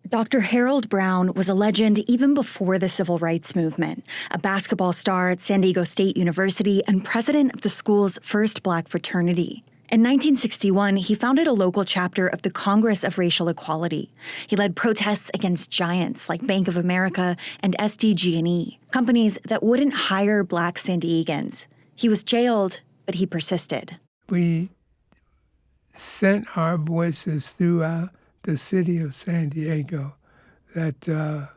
Dr. Harold Brown was a legend even before the civil rights movement, a basketball star at San Diego State University and president of the school's first Black fraternity. In 1961, he founded a local chapter of the Congress of Racial Equality. He led protests against giants like Bank of America and SDG&E, companies that wouldn't hire Black San Diegans. He was jailed, but he persisted. We sent our voices throughout the city of San Diego that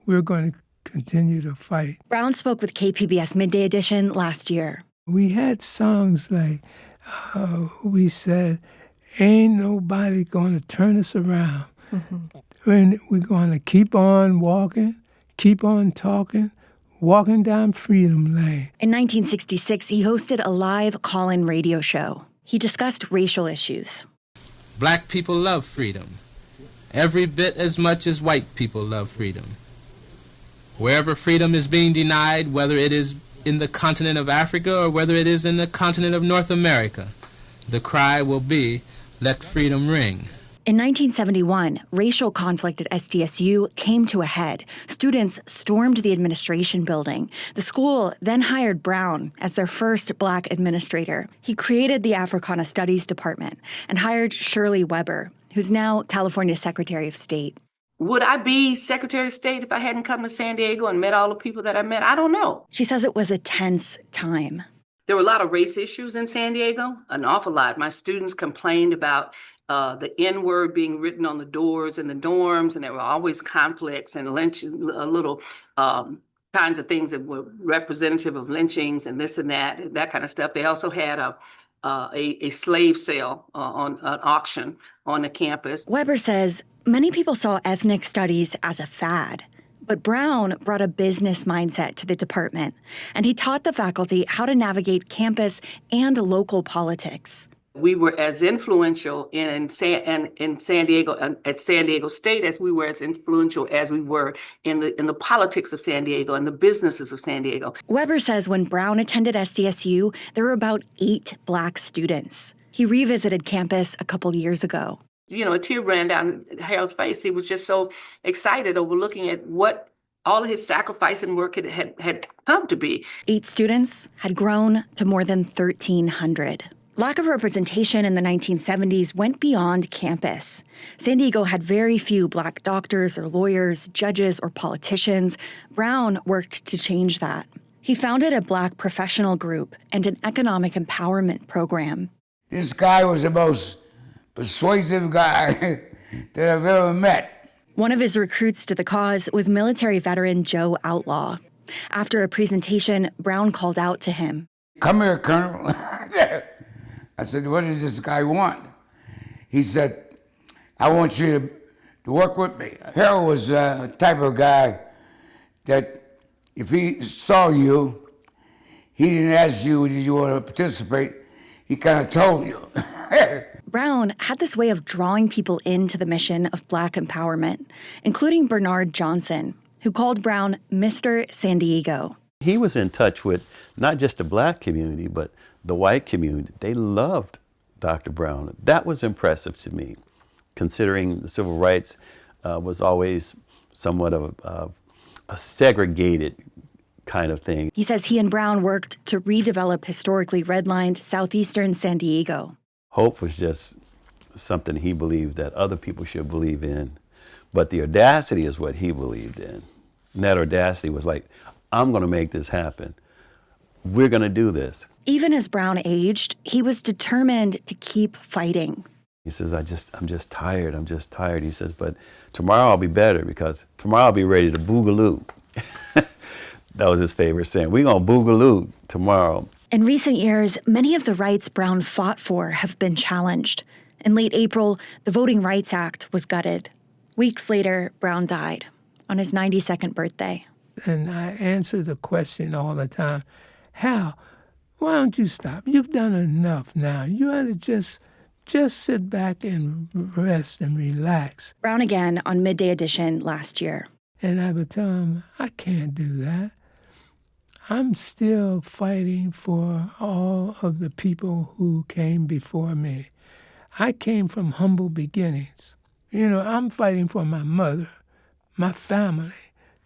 we're going to continue to fight. Brown spoke with KPBS Midday Edition last year. We had songs like, we said, ain't nobody going to turn us around. Mm-hmm. We're going to keep on walking, keep on talking, walking down Freedom Lane. In 1966, he hosted a live call-in radio show. He discussed racial issues. Black people love freedom, every bit as much as white people love freedom. Wherever freedom is being denied, whether it is in the continent of Africa or whether it is in the continent of North America, the cry will be, let freedom ring. In 1971, racial conflict at SDSU came to a head. Students stormed the administration building. The school then hired Brown as their first Black administrator. He created the Africana Studies Department and hired Shirley Weber, who's now California Secretary of State. Would I be Secretary of State if I hadn't come to San Diego and met all the people that I met? I don't know. She says it was a tense time. There were a lot of race issues in San Diego, an awful lot. My students complained about the N-word being written on the doors in the dorms, and there were always conflicts and little kinds of things that were representative of lynchings and this and that kind of stuff. They also had a slave sale on an auction on the campus. Weber says many people saw ethnic studies as a fad, but Brown brought a business mindset to the department, and he taught the faculty how to navigate campus and local politics. We were as influential in San Diego at San Diego State as we were as influential as we were in the politics of San Diego and the businesses of San Diego. Weber says when Brown attended SDSU, there were about 8 Black students. He revisited campus a couple years ago. You know, a tear ran down Harold's face. He was just so excited over looking at what all of his sacrifice and work had come to be. 8 students had grown to more than 1,300. Lack of representation in the 1970s went beyond campus. San Diego had very few Black doctors or lawyers, judges or politicians. Brown worked to change that. He founded a Black professional group and an economic empowerment program. This guy was the most persuasive guy that I've ever met. One of his recruits to the cause was military veteran Joe Outlaw. After a presentation, Brown called out to him. Come here, Colonel. I said, what does this guy want? He said, I want you to work with me. Harold was a type of guy that if he saw you, he didn't ask you, did you want to participate? He kind of told you. Brown had this way of drawing people into the mission of Black empowerment, including Bernard Johnson, who called Brown Mr. San Diego. He was in touch with not just the Black community, but the white community. They loved Dr. Brown. That was impressive to me, considering the civil rights was always somewhat of a segregated kind of thing. He says he and Brown worked to redevelop historically redlined southeastern San Diego. Hope was just something he believed that other people should believe in, but the audacity is what he believed in. And that audacity was like, I'm going to make this happen. We're going to do this. Even as Brown aged, he was determined to keep fighting. He says, I'm just tired. I'm just tired. He says, but tomorrow I'll be better because tomorrow I'll be ready to boogaloo. That was his favorite saying. We're going to boogaloo tomorrow. In recent years, many of the rights Brown fought for have been challenged. In late April, the Voting Rights Act was gutted. Weeks later, Brown died on his 92nd birthday. And I answer the question all the time, Hal, why don't you stop? You've done enough now. You ought to just sit back and rest and relax. Brown again on Midday Edition last year. And I would tell him, I can't do that. I'm still fighting for all of the people who came before me. I came from humble beginnings, You know, I'm fighting for my mother, my family,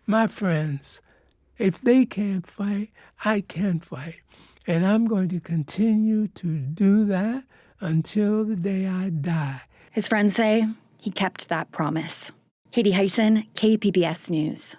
my friends. If they can't fight, I can fight. And I'm going to continue to do that until the day I die. His friends say he kept that promise. Katie Hyson, KPBS News.